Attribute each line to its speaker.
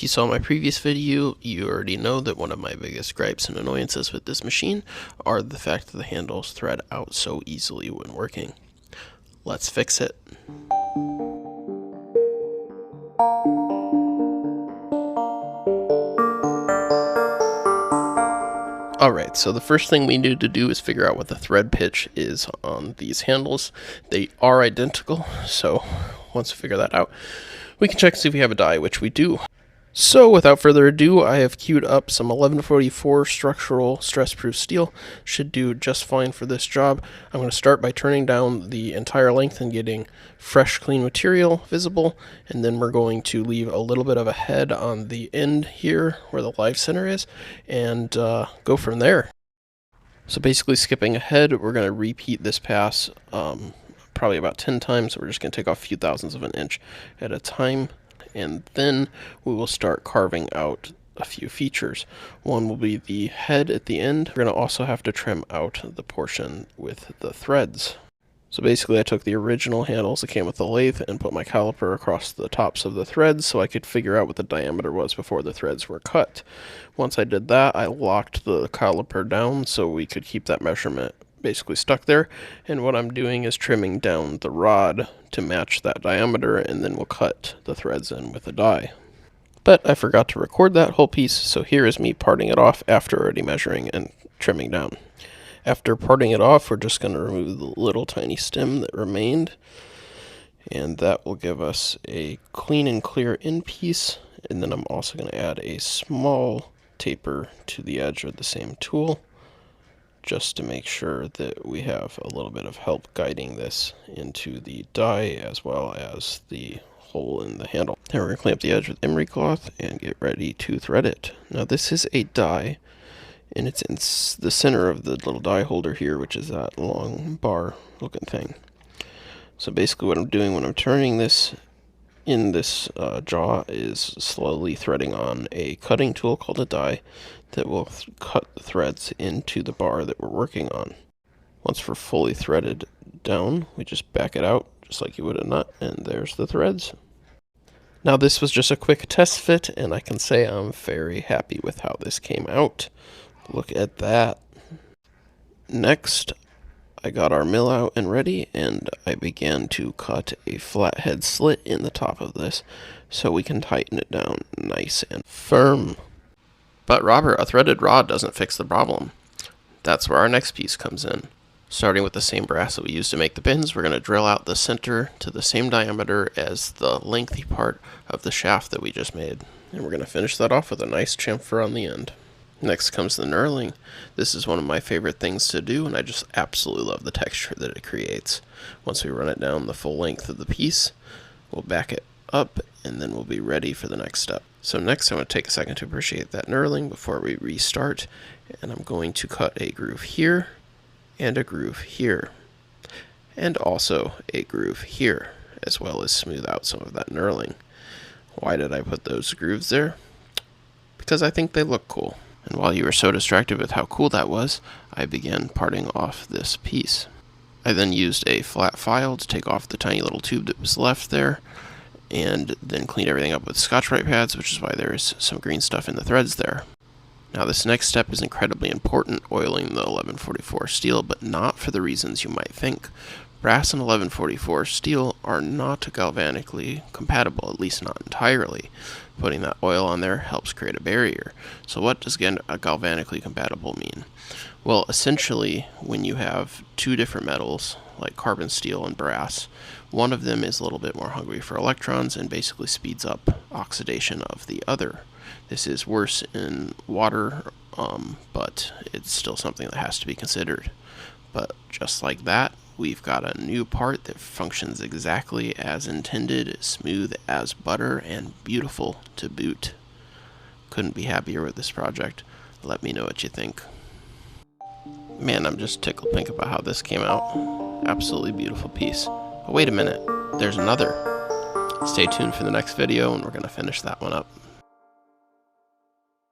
Speaker 1: If you saw my previous video, you already know that one of my biggest gripes and annoyances with this machine are the fact that the handles thread out so easily when working. Let's fix it. Alright, so the first thing we need to do is figure out what the thread pitch is on these handles. They are identical, so once we figure that out, we can check to see if we have a die, which we do. So without further ado, I have queued up some 1144 structural stress-proof steel. Should do just fine for this job. I'm going to start by turning down the entire length and getting fresh, clean material visible, and then we're going to leave a little bit of a head on the end here where the live center is, and go from there. So basically skipping ahead, we're going to repeat this pass probably about 10 times. We're just going to take off a few thousandths of an inch at a time. And then we will start carving out a few features. One will be the head at the end. We're going to also have to trim out the portion with the threads. So basically I took the original handles that came with the lathe and put my caliper across the tops of the threads so I could figure out what the diameter was before the threads were cut. Once I did that, I locked the caliper down so we could keep that measurement basically stuck there, and what I'm doing is trimming down the rod to match that diameter, and then we'll cut the threads in with a die. But I forgot to record that whole piece, so here is me parting it off after already measuring and trimming down. After parting it off, we're just going to remove the little tiny stem that remained, and that will give us a clean and clear end piece. And then I'm also going to add a small taper to the edge of the same tool, just to make sure that we have a little bit of help guiding this into the die as well as the hole in the handle. Then we're going to clean up the edge with emery cloth and get ready to thread it. Now this is a die, and it's in the center of the little die holder here, which is that long bar looking thing. So basically what I'm doing when I'm turning this in this jaw is slowly threading on a cutting tool called a die that will cut the threads into the bar that we're working on. Once we're fully threaded down, we just back it out just like you would a nut, and there's the threads. Now this was just a quick test fit, and I can say I'm very happy with how this came out. Look at that. Next, I got our mill out and ready, and I began to cut a flathead slit in the top of this so we can tighten it down nice and firm. But Robert, a threaded rod doesn't fix the problem. That's where our next piece comes in. Starting with the same brass that we used to make the pins, we're going to drill out the center to the same diameter as the lengthy part of the shaft that we just made. And we're going to finish that off with a nice chamfer on the end. Next comes the knurling. This is one of my favorite things to do, and I just absolutely love the texture that it creates. Once we run it down the full length of the piece, we'll back it up, and then we'll be ready for the next step. So next I'm going to take a second to appreciate that knurling before we restart, and I'm going to cut a groove here, and a groove here, and also a groove here, as well as smooth out some of that knurling. Why did I put those grooves there? Because I think they look cool. And while you were so distracted with how cool that was, I began parting off this piece. I then used a flat file to take off the tiny little tube that was left there, and then cleaned everything up with Scotch-Brite pads, which is why there's some green stuff in the threads there. Now this next step is incredibly important, oiling the 1144 steel, but not for the reasons you might think. Brass and 1144 steel are not galvanically compatible, at least not entirely. Putting that oil on there helps create a barrier. So what does a galvanically compatible mean? Well, essentially, when you have two different metals, like carbon steel and brass, one of them is a little bit more hungry for electrons and basically speeds up oxidation of the other. This is worse in water, but it's still something that has to be considered. But just like that, we've got a new part that functions exactly as intended, smooth as butter, and beautiful to boot. Couldn't be happier with this project. Let me know what you think. Man, I'm just tickled pink about how this came out. Absolutely beautiful piece. But wait a minute, there's another. Stay tuned for the next video, and we're going to finish that one up.